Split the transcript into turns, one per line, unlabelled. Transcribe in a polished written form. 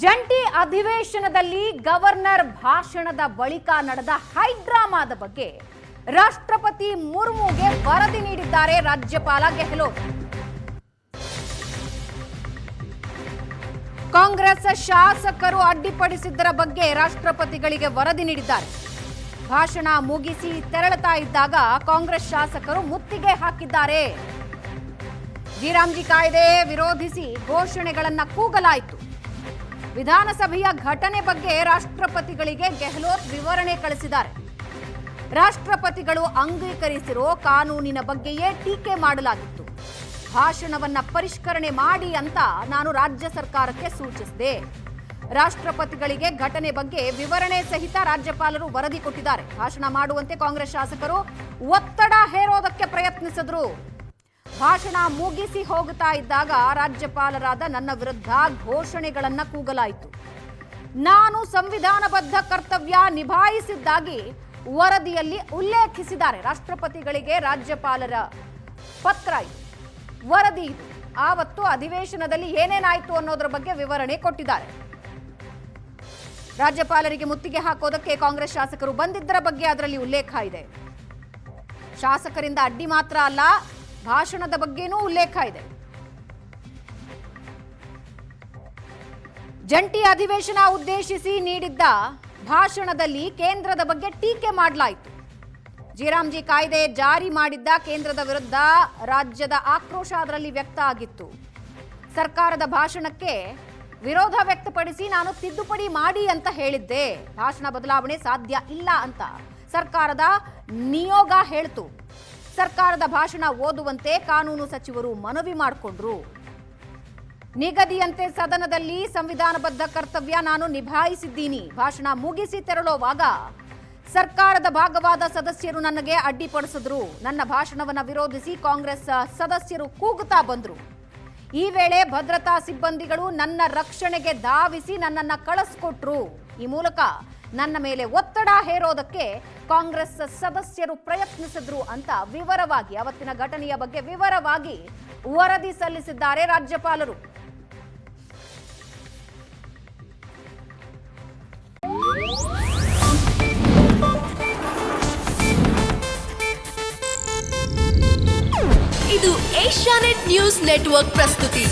ಜಂಟಿ ಅಧಿವೇಶನದಲ್ಲಿ ಗವರ್ನರ್ ಭಾಷಣದ ಬಳಿಕ ನಡೆದ ಹೈಡ್ರಾಮಾದ ಬಗ್ಗೆ ರಾಷ್ಟ್ರಪತಿ ಮುರ್ಮುಗೆ ವರದಿ ನೀಡಿದ್ದಾರೆ ರಾಜ್ಯಪಾಲ ಗೆಹ್ಲೋಟ್. ಕಾಂಗ್ರೆಸ್ ಶಾಸಕರು ಅಡ್ಡಿಪಡಿಸಿದ್ದರ ಬಗ್ಗೆ ರಾಷ್ಟ್ರಪತಿಗಳಿಗೆ ವರದಿ ನೀಡಿದ್ದಾರೆ. ಭಾಷಣ ಮುಗಿಸಿ ತೆರಳುತ್ತಾ ಇದ್ದಾಗ ಕಾಂಗ್ರೆಸ್ ಶಾಸಕರು ಮುತ್ತಿಗೆ ಹಾಕಿದ್ದಾರೆ. ಜಿರಾಮ್ಜಿ ಕಾಯ್ದೆ ವಿರೋಧಿಸಿ ಘೋಷಣೆಗಳನ್ನು ಕೂಗಲಾಯಿತು. ವಿಧಾನಸಭೆಯ ಘಟನೆ ಬಗ್ಗೆ ರಾಷ್ಟ್ರಪತಿಗಳಿಗೆ ಗೆಹ್ಲೋಟ್ ವಿವರಣೆ ಕಳಿಸಿದ್ದಾರೆ. ರಾಷ್ಟ್ರಪತಿಗಳು ಅಂಗೀಕರಿಸಿರೋ ಕಾನೂನಿನ ಬಗ್ಗೆಯೇ ಟೀಕೆ ಮಾಡಲಾಗಿತ್ತು. ಭಾಷಣವನ್ನ ಪರಿಷ್ಕರಣೆ ಮಾಡಿ ಅಂತ ನಾನು ರಾಜ್ಯ ಸರ್ಕಾರಕ್ಕೆ ಸೂಚಿಸಿದೆ. ರಾಷ್ಟ್ರಪತಿಗಳಿಗೆ ಘಟನೆ ಬಗ್ಗೆ ವಿವರಣೆ ಸಹಿತ ರಾಜ್ಯಪಾಲರು ವರದಿ ಕೊಟ್ಟಿದ್ದಾರೆ. ಭಾಷಣ ಮಾಡುವಂತೆ ಕಾಂಗ್ರೆಸ್ ಶಾಸಕರು ಒತ್ತಡ ಹೇರೋದಕ್ಕೆ ಪ್ರಯತ್ನಿಸಿದ್ರು. ಭಾಷಣ ಮುಗಿಸಿ ಹೋಗುತ್ತಾ ಇದ್ದಾಗ ರಾಜ್ಯಪಾಲರಾದ ನನ್ನ ವಿರುದ್ಧ ಘೋಷಣೆಗಳನ್ನ ಕೂಗಲಾಯಿತು. ನಾನು ಸಂವಿಧಾನಬದ್ಧ ಕರ್ತವ್ಯ ನಿಭಾಯಿಸಿದ್ದಾಗಿ ವರದಿಯಲ್ಲಿ ಉಲ್ಲೇಖಿಸಿದ್ದಾರೆ. ರಾಷ್ಟ್ರಪತಿಗಳಿಗೆ ರಾಜ್ಯಪಾಲರ ಪತ್ರ ಇದು, ವರದಿ ಇದು. ಆವತ್ತು ಅಧಿವೇಶನದಲ್ಲಿ ಏನೇನಾಯಿತು ಅನ್ನೋದ್ರ ಬಗ್ಗೆ ವಿವರಣೆ ಕೊಟ್ಟಿದ್ದಾರೆ. ರಾಜ್ಯಪಾಲರಿಗೆ ಮುತ್ತಿಗೆ ಹಾಕೋದಕ್ಕೆ ಕಾಂಗ್ರೆಸ್ ಶಾಸಕರು ಬಂದಿದ್ದರ ಬಗ್ಗೆ ಅದರಲ್ಲಿ ಉಲ್ಲೇಖ ಇದೆ. ಶಾಸಕರಿಂದ ಅಡ್ಡಿ ಮಾತ್ರ ಅಲ್ಲ, ಭಾಷಣದ ಬಗ್ಗೆನೂ ಉಲ್ಲೇಖ ಇದೆ. ಜಂಟಿ ಅಧಿವೇಶನ ಉದ್ದೇಶಿಸಿ ನೀಡಿದ್ದ ಭಾಷಣದಲ್ಲಿ ಕೇಂದ್ರದ ಬಗ್ಗೆ ಟೀಕೆ ಮಾಡಲಾಯಿತು. ಜಿರಾಮ್ಜಿ ಕಾಯ್ದೆ ಜಾರಿ ಮಾಡಿದ್ದ ಕೇಂದ್ರದ ವಿರುದ್ಧ ರಾಜ್ಯದ ಆಕ್ರೋಶ ಅದರಲ್ಲಿ ವ್ಯಕ್ತ ಆಗಿತ್ತು. ಸರ್ಕಾರದ ಭಾಷಣಕ್ಕೆ ವಿರೋಧ ವ್ಯಕ್ತಪಡಿಸಿ ನಾನು ತಿದ್ದುಪಡಿ ಮಾಡಿ ಅಂತ ಹೇಳಿದ್ದೆ. ಭಾಷಣ ಬದಲಾವಣೆ ಸಾಧ್ಯ ಇಲ್ಲ ಅಂತ ಸರ್ಕಾರದ ನಿಯೋಗ ಹೇಳ್ತು. ಸರ್ಕಾರದ ಭಾಷಣ ಓದುವಂತೆ ಕಾನೂನು ಸಚಿವರು ಮನವಿ ಮಾಡಿಕೊಂಡ್ರು. ನಿಗದಿಯಂತೆ ಸದನದಲ್ಲಿ ಸಂವಿಧಾನಬದ್ಧ ಕರ್ತವ್ಯ ನಾನು ನಿಭಾಯಿಸಿದ್ದೀನಿ. ಭಾಷಣ ಮುಗಿಸಿ ತೆರಳುವಾಗ ಸರ್ಕಾರದ ಭಾಗವಾದ ಸದಸ್ಯರು ನನಗೆ ಅಡ್ಡಿಪಡಿಸಿದ್ರು. ನನ್ನ ಭಾಷಣವನ್ನ ವಿರೋಧಿಸಿ ಕಾಂಗ್ರೆಸ್ ಸದಸ್ಯರು ಕೂಗುತ್ತಾ ಬಂದ್ರು. ಈ ವೇಳೆ ಭದ್ರತಾ ಸಿಬ್ಬಂದಿಗಳು ನನ್ನ ರಕ್ಷಣೆಗೆ ಧಾವಿಸಿ ನನ್ನನ್ನ ಕಳಿಸ್ಕೊಟ್ರು. ಈ ಮೂಲಕ ನನ್ನ ಮೇಲೆ ಒತ್ತಡ ಹೇರೋದಕ್ಕೆ ಕಾಂಗ್ರೆಸ್ ಸದಸ್ಯರು ಪ್ರಯತ್ನಿಸಿದ್ರು ಅಂತ ವಿವರವಾಗಿ ಅವತ್ತಿನ ಘಟನೆಯ ಬಗ್ಗೆ ವಿವರವಾಗಿ ವರದಿ ಸಲ್ಲಿಸಿದ್ದಾರೆ ರಾಜ್ಯಪಾಲರು.
ಇದು ಏಷ್ಯಾನೆಟ್ ನ್ಯೂಸ್ ನೆಟ್ವರ್ಕ್ ಪ್ರಸ್ತುತಿ.